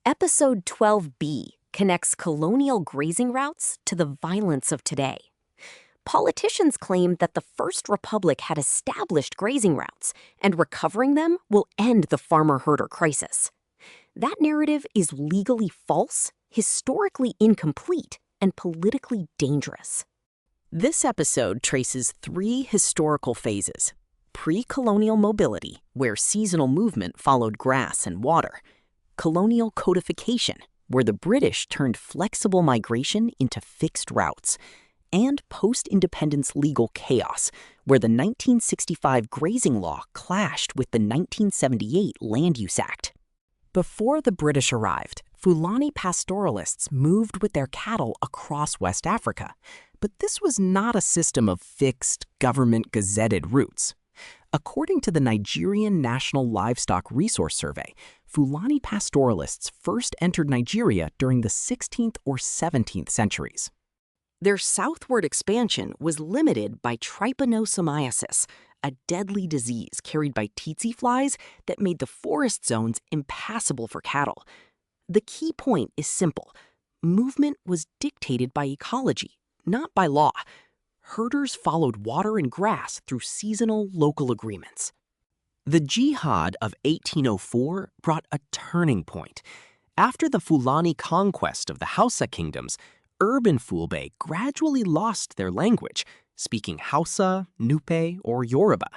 Episode 12B connects colonial grazing routes to the violence of today. Politicians claim that the First Republic had established grazing routes, and recovering them will end the farmer-herder crisis. That narrative is legally false, historically incomplete, and politically dangerous. This episode traces three historical phases: pre-colonial mobility, where seasonal movement followed grass and water; colonial codification, where the British turned flexible migration into fixed routes; and post-independence legal chaos, where the 1965 Grazing Law clashed with the 1978 Land Use Act. Before the British arrived, Fulani pastoralists moved with their cattle across West Africa, but this was not a system of fixed, government-gazetted routes. According to the Nigerian National Livestock Resource Survey, Fulani pastoralists first entered Nigeria during the 16th or 17th centuries. Their southward expansion was limited by trypanosomiasis, a deadly disease carried by tsetse flies that made the forest zones impassable for cattle. The key point is simple: movement was dictated by ecology, not by law. Herders followed water and grass through seasonal local agreements. The Jihad of 1804 brought a turning point. After the Fulani conquest of the Hausa kingdoms, urban Fulbe gradually lost their language, speaking Hausa, Nupe, or Yoruba.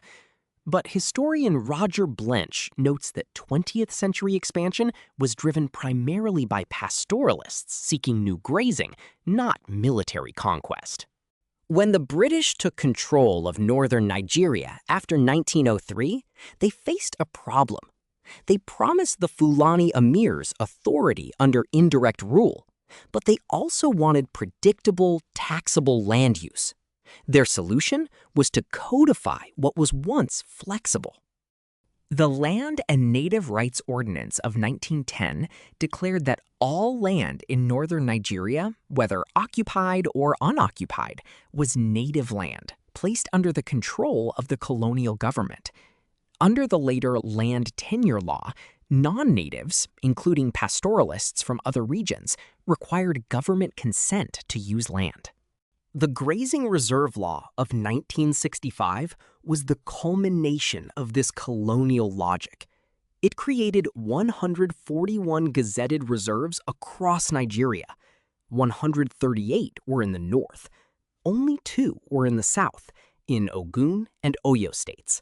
But historian Roger Blench notes that 20th century expansion was driven primarily by pastoralists seeking new grazing, not military conquest. When the British took control of northern Nigeria after 1903, they faced a problem. They promised the Fulani emirs authority under indirect rule, but they also wanted predictable, taxable land use. Their solution was to codify what was once flexible. The Land and Native Rights Ordinance of 1910 declared that all land in northern Nigeria, whether occupied or unoccupied, was native land, placed under the control of the colonial government. Under the later Land Tenure Law, non-natives, including pastoralists from other regions, required government consent to use land. The Grazing Reserve Law of 1965 was the culmination of this colonial logic. It created 141 gazetted reserves across Nigeria. 138 were in the north. Only 2 were in the south, in Ogun and Oyo states.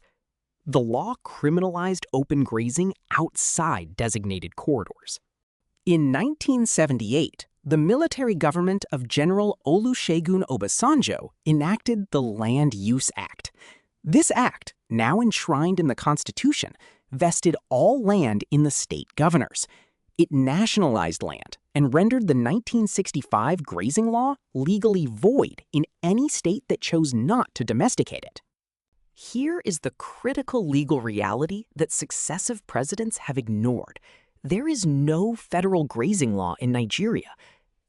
The law criminalized open grazing outside designated corridors. In 1978, the military government of General Olusegun Obasanjo enacted the Land Use Act. This act, now enshrined in the Constitution, vested all land in the state governors. It nationalized land and rendered the 1965 Grazing Law legally void in any state that chose not to domesticate it. Here is the critical legal reality that successive presidents have ignored. There is no federal grazing law in Nigeria.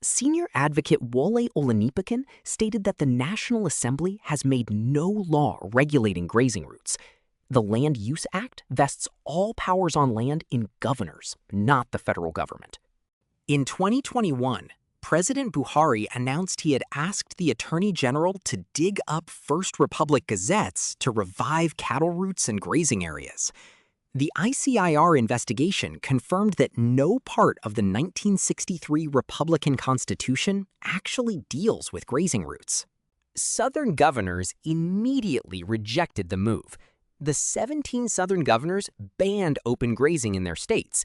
Senior advocate Wole Olanipakin stated that the National Assembly has made no law regulating grazing routes. The Land Use Act vests all powers on land in governors, not the federal government. In 2021, President Buhari announced he had asked the Attorney General to dig up First Republic gazettes to revive cattle routes and grazing areas. The ICIR investigation confirmed that no part of the 1963 Republican Constitution actually deals with grazing routes. Southern governors immediately rejected the move. The 17 Southern governors banned open grazing in their states.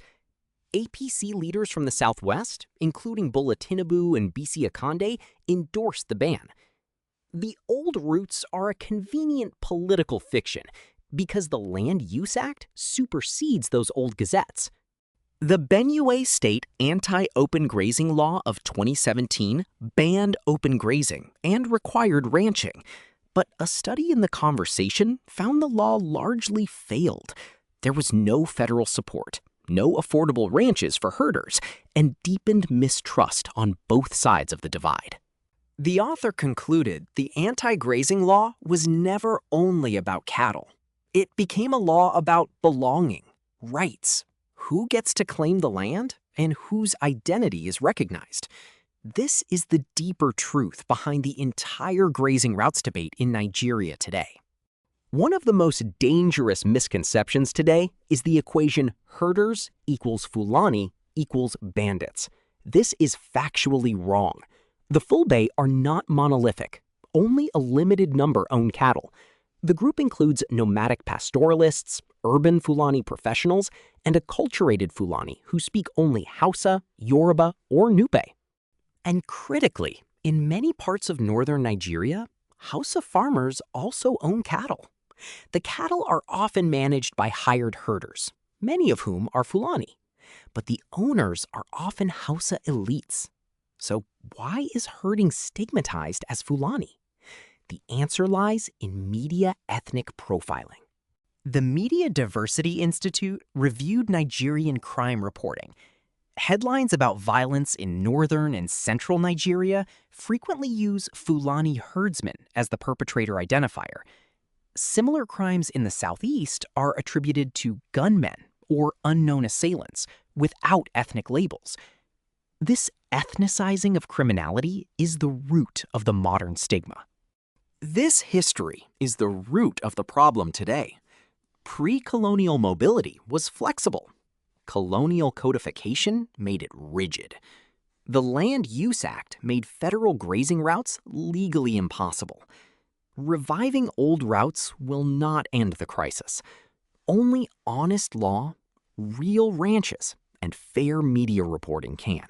APC leaders from the Southwest, including Bola Tinubu and Bisi Akande, endorsed the ban. The old routes are a convenient political fiction because the Land Use Act supersedes those old gazettes. The Benue State Anti-Open Grazing Law of 2017 banned open grazing and required ranching, but a study in The Conversation found the law largely failed. There was no federal support, no affordable ranches for herders, and deepened mistrust on both sides of the divide. The author concluded the anti-grazing law was never only about cattle. It became a law about belonging, rights, who gets to claim the land, and whose identity is recognized. This is the deeper truth behind the entire grazing routes debate in Nigeria today. One of the most dangerous misconceptions today is the equation herders equals Fulani equals bandits. This is factually wrong. The Fulbe are not monolithic. Only a limited number own cattle. The group includes nomadic pastoralists, urban Fulani professionals, and acculturated Fulani who speak only Hausa, Yoruba, or Nupe. And critically, in many parts of northern Nigeria, Hausa farmers also own cattle. The cattle are often managed by hired herders, many of whom are Fulani. But the owners are often Hausa elites. So why is herding stigmatized as Fulani? The answer lies in media ethnic profiling. The Media Diversity Institute reviewed Nigerian crime reporting. Headlines about violence in northern and central Nigeria frequently use Fulani herdsmen as the perpetrator identifier. Similar crimes in the southeast are attributed to gunmen or unknown assailants without ethnic labels. This ethnicizing of criminality is the root of the modern stigma. This history is the root of the problem today. Pre-colonial mobility was flexible. Colonial codification made it rigid. The Land Use Act made federal grazing routes legally impossible. Reviving old routes will not end the crisis. Only honest law, real ranches, and fair media reporting can.